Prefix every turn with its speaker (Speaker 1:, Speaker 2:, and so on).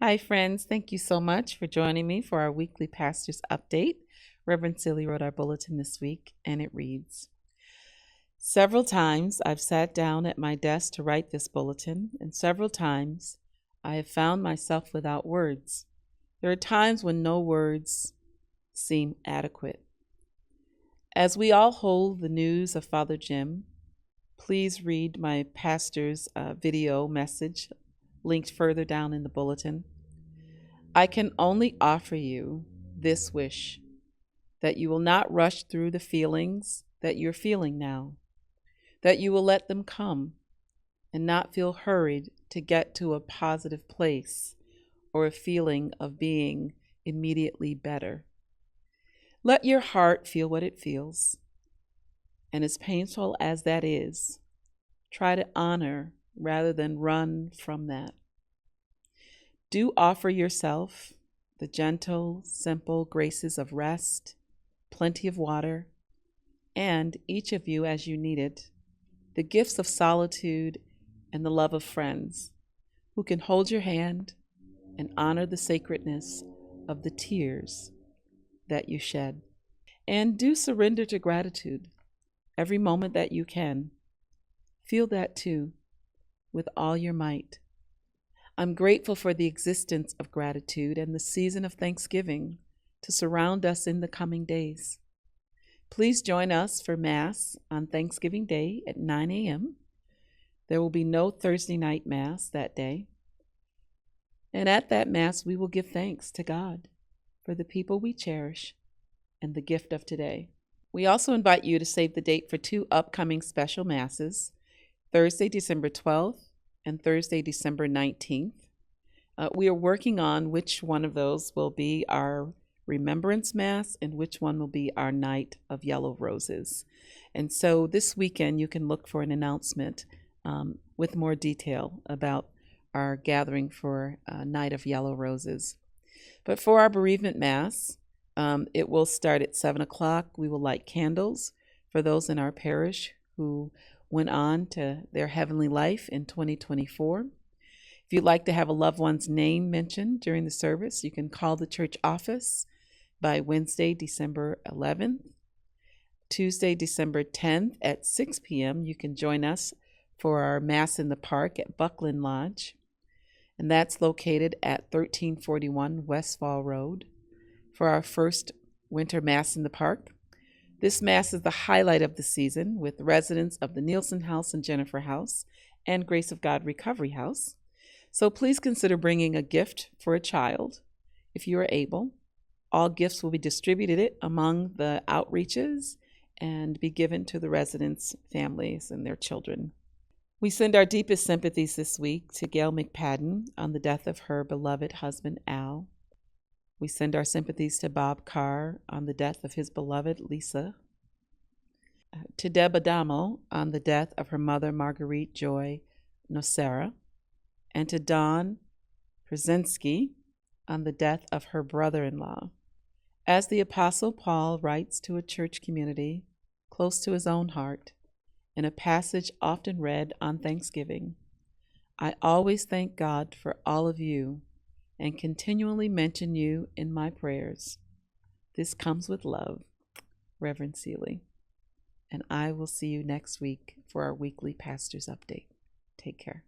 Speaker 1: Hi, friends. Thank you so much for joining me for our weekly pastor's update. Reverend Seeley wrote our bulletin this week, and it reads: Several times I've sat down at my desk to write this bulletin, and several times I have found myself without words. There are times when no words seem adequate. As we all hold the news of Father Jim, please read my pastor's video message linked further down in the bulletin. I can only offer you this wish, that you will not rush through the feelings that you're feeling now, that you will let them come and not feel hurried to get to a positive place or a feeling of being immediately better. Let your heart feel what it feels, and as painful as that is, try to honor rather than run from that. Do offer yourself the gentle, simple graces of rest, plenty of water, and each of you as you need it, the gifts of solitude and the love of friends who can hold your hand and honor the sacredness of the tears that you shed. And do surrender to gratitude every moment that you can. Feel that too, with all your might. I'm grateful for the existence of gratitude and the season of Thanksgiving to surround us in the coming days. Please join us for Mass on Thanksgiving Day at 9 a.m. There will be no Thursday night Mass that day. And at that Mass, we will give thanks to God for the people we cherish and the gift of today. We also invite you to save the date for two upcoming special Masses, Thursday, December 12th and Thursday, December 19th. We are working on which one of those will be our Remembrance Mass and which one will be our Night of Yellow Roses. And so this weekend you can look for an announcement with more detail about our gathering for Night of Yellow Roses. But for our Bereavement Mass, it will start at 7 o'clock. We will light candles for those in our parish who went on to their heavenly life in 2024. If you'd like to have a loved one's name mentioned during the service, you can call the church office by Wednesday, December 11th. Tuesday, December 10th at 6 p.m., you can join us for our Mass in the Park at Buckland Lodge, and that's located at 1341 Westfall Road for our first winter Mass in the Park. This Mass is the highlight of the season with residents of the Nielsen House and Jennifer House and Grace of God Recovery House. So please consider bringing a gift for a child if you are able. All gifts will be distributed among the outreaches and be given to the residents' families and their children. We send our deepest sympathies this week to Gail McPadden on the death of her beloved husband, Al. We send our sympathies to Bob Carr on the death of his beloved Lisa, to Deb Adamo on the death of her mother, Marguerite Joy Nocera, and to Dawn Brzezinski on the death of her brother-in-law. As the Apostle Paul writes to a church community close to his own heart, in a passage often read on Thanksgiving, I always thank God for all of you and continually mention you in my prayers. This comes with love, Reverend Seeley. And I will see you next week for our weekly pastor's update. Take care.